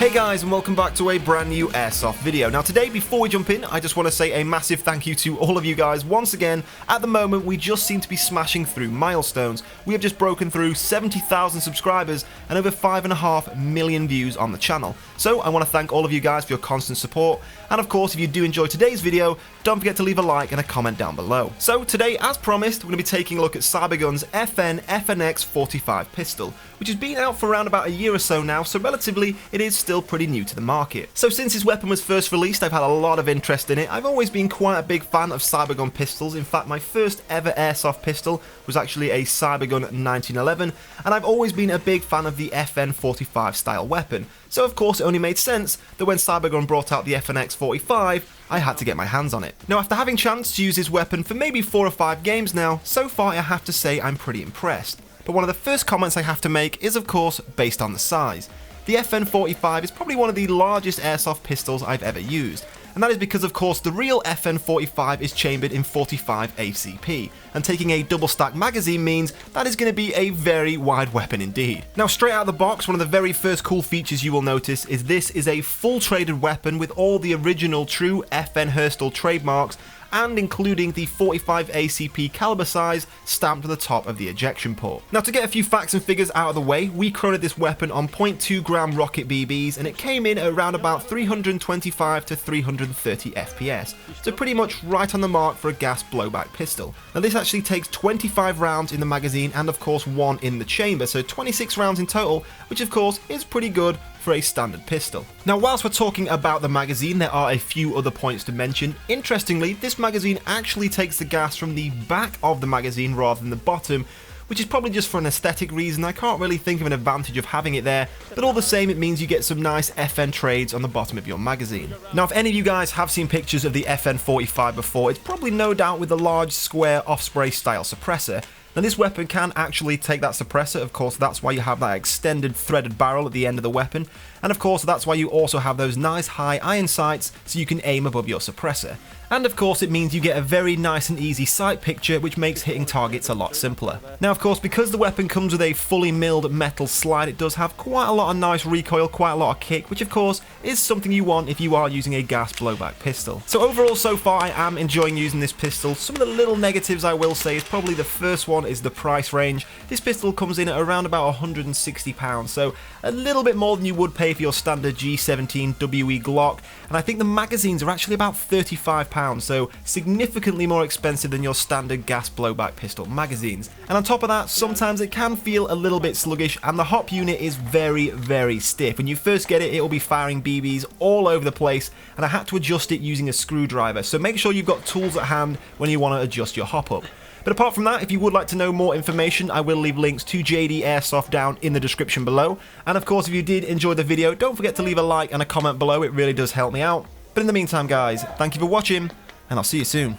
Hey guys, and welcome back to a brand new Airsoft video. Now today, before we jump in, I just want to say a massive thank you to all of you guys once again. At the moment, we just seem to be smashing through milestones. We have just broken through 70,000 subscribers and over 5.5 million views on the channel. So I want to thank all of you guys for your constant support. And of course, if you do enjoy today's video, don't forget to leave a like and a comment down below. So today, as promised, we're going to be taking a look at Cybergun's FNX 45 pistol, which has been out for around about a year or so now, so relatively it is still pretty new to the market. So since this weapon was first released, I've had a lot of interest in it. I've always been quite a big fan of Cybergun pistols. In fact, my first ever airsoft pistol was actually a Cybergun 1911, and I've always been a big fan of the FN45 style weapon. So of course it only made sense that when Cybergun brought out the FNX 45, I had to get my hands on it. Now after having chance to use this weapon for maybe 4 or 5 games now, so far I have to say I'm pretty impressed. But one of the first comments I have to make is of course based on the size. The FN45 is probably one of the largest airsoft pistols I've ever used, and that is because of course the real FN45 is chambered in 45 ACP, and taking a double stack magazine means that is going to be a very wide weapon indeed. Now straight out of the box, one of the very first cool features you will notice is this is a full traded weapon with all the original true FN Herstal trademarks, and including the 45 ACP caliber size stamped to the top of the ejection port. Now to get a few facts and figures out of the way, we chronoed this weapon on 0.2 gram rocket BBs and it came in at around about 325 to 330 FPS, so pretty much right on the mark for a gas blowback pistol. Now this actually takes 25 rounds in the magazine and of course 1 in the chamber, so 26 rounds in total, which of course is pretty good for a standard pistol. Now whilst we're talking about the magazine, there are a few other points to mention. Interestingly, this magazine actually takes the gas from the back of the magazine rather than the bottom, which is probably just for an aesthetic reason. I can't really think of an advantage of having it there, but all the same it means you get some nice FN trades on the bottom of your magazine. Now if any of you guys have seen pictures of the FN45 before, it's probably no doubt with the large square Osprey style suppressor. Now this weapon can actually take that suppressor, of course that's why you have that extended threaded barrel at the end of the weapon, and of course that's why you also have those nice high iron sights so you can aim above your suppressor. And of course it means you get a very nice and easy sight picture, which makes hitting targets a lot simpler. Now of course, because the weapon comes with a fully milled metal slide, it does have quite a lot of nice recoil, quite a lot of kick, which of course is something you want if you are using a gas blowback pistol. So overall so far I am enjoying using this pistol. Some of the little negatives I will say is probably the first one is the price range. This pistol comes in at around about £160, so a little bit more than you would pay for your standard G17 WE Glock, and I think the magazines are actually about £35, so significantly more expensive than your standard gas blowback pistol magazines. And on top of that, sometimes it can feel a little bit sluggish, and the hop unit is very, very stiff. When you first get it, it will be firing BBs all over the place, and I had to adjust it using a screwdriver, so make sure you've got tools at hand when you want to adjust your hop up. But apart from that, if you would like to know more information, I will leave links to JD Airsoft down in the description below. And of course, if you did enjoy the video, don't forget to leave a like and a comment below, it really does help me out. But in the meantime guys, thank you for watching, and I'll see you soon.